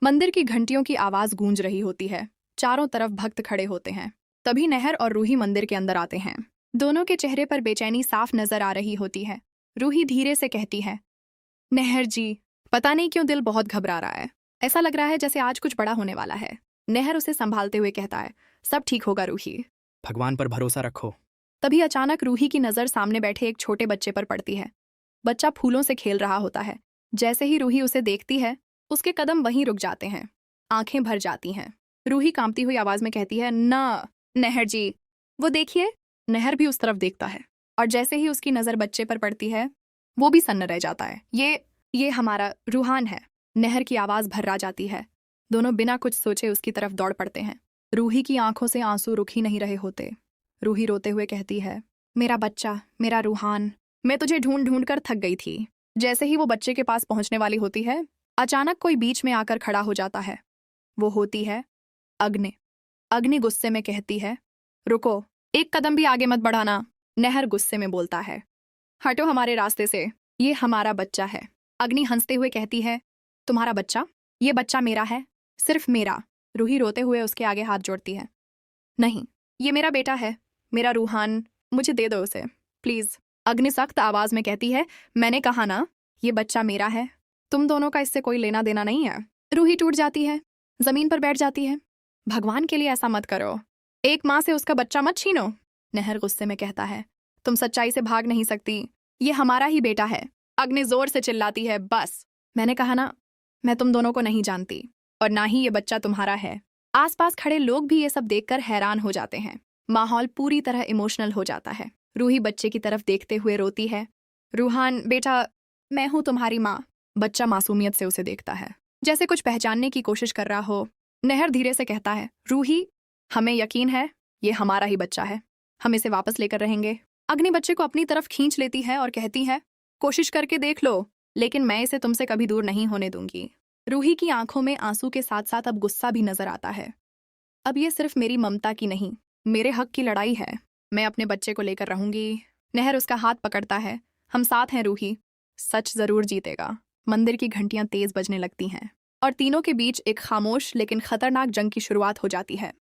मंदिर की घंटियों की आवाज गूंज रही होती है। चारों तरफ भक्त खड़े होते हैं। तभी नहर और रूही मंदिर के अंदर आते हैं। दोनों के चेहरे पर बेचैनी साफ नजर आ रही होती है। रूही धीरे से कहती है, नहर जी। पता नहीं क्यों दिल बहुत घबरा रहा है। ऐसा लग रहा है जैसे आज कुछ बड़ा होने वाला है। नहर उसे संभालते हुए कहता है, सब ठीक होगा रूही। भगवान पर भरोसा रखो। तभी अचानक रूही की नजर सामने बैठे एक छोटे बच्चे पर पड़ती है। बच्चा फूलों से खेल रहा होता है। जैसे ही रूही उसे देखती है, उसके कदम वहीं रुक जाते हैं। आंखें भर जाती हैं। रूही कांपती हुई आवाज में कहती है, ना नहर जी, वो देखिए। नहर भी उस तरफ देखता है और जैसे ही उसकी नजर बच्चे पर पड़ती है, वो भी सन्न रह जाता है। ये हमारा रूहान है। नहर की आवाज भर्रा जाती है। दोनों बिना कुछ सोचे उसकी तरफ दौड़ पड़ते हैं। रूही की आंखों से आंसू रुक ही नहीं रहे होते। रूही रोते हुए कहती है, मेरा बच्चा, मेरा रूहान, मैं तुझे ढूंढ ढूंढ कर थक गई थी। जैसे ही वो बच्चे के पास पहुंचने वाली होती है, अचानक कोई बीच में आकर खड़ा हो जाता है। वो होती है अग्नि। अग्नि गुस्से में कहती है, रुको, एक कदम भी आगे मत बढ़ाना। नहर गुस्से में बोलता है, हटो हमारे रास्ते से, ये हमारा बच्चा है। अग्नि हंसते हुए कहती है, तुम्हारा बच्चा? ये बच्चा मेरा है, सिर्फ मेरा। रूही रोते हुए उसके आगे हाथ जोड़ती है, नहीं, ये मेरा बेटा है, मेरा रूहान, मुझे दे दो उसे, प्लीज। अग्नि सख्त आवाज में कहती है, मैंने कहा ना, ये बच्चा मेरा है, तुम दोनों का इससे कोई लेना देना नहीं है। रूही टूट जाती है, जमीन पर बैठ जाती है। भगवान के लिए ऐसा मत करो, एक माँ से उसका बच्चा मत छीनो। नहर गुस्से में कहता है, तुम सच्चाई से भाग नहीं सकती, ये हमारा ही बेटा है। अग्नि जोर से चिल्लाती है, बस, मैंने कहा ना, मैं तुम दोनों को नहीं जानती और ना ही ये बच्चा तुम्हारा है। आसपास खड़े लोग भी ये सब देखकर हैरान हो जाते हैं। माहौल पूरी तरह इमोशनल हो जाता है। रूही बच्चे की तरफ देखते हुए रोती है, रूहान बेटा, मैं हूं तुम्हारी माँ। बच्चा मासूमियत से उसे देखता है, जैसे कुछ पहचानने की कोशिश कर रहा हो। नहर धीरे से कहता है, रूही, हमें यकीन है ये हमारा ही बच्चा है, हम इसे वापस लेकर रहेंगे। अग्नि बच्चे को अपनी तरफ खींच लेती है और कहती है, कोशिश करके देख लो, लेकिन मैं इसे तुमसे कभी दूर नहीं होने दूंगी। रूही की आंखों में आंसू के साथ साथ अब गुस्सा भी नजर आता है। अब ये सिर्फ मेरी ममता की नहीं, मेरे हक की लड़ाई है। मैं अपने बच्चे को लेकर रहूंगी। नहर उसका हाथ पकड़ता है, हम साथ हैं रूही, सच जरूर जीतेगा। मंदिर की घंटियां तेज बजने लगती हैं और तीनों के बीच एक खामोश लेकिन खतरनाक जंग की शुरुआत हो जाती है।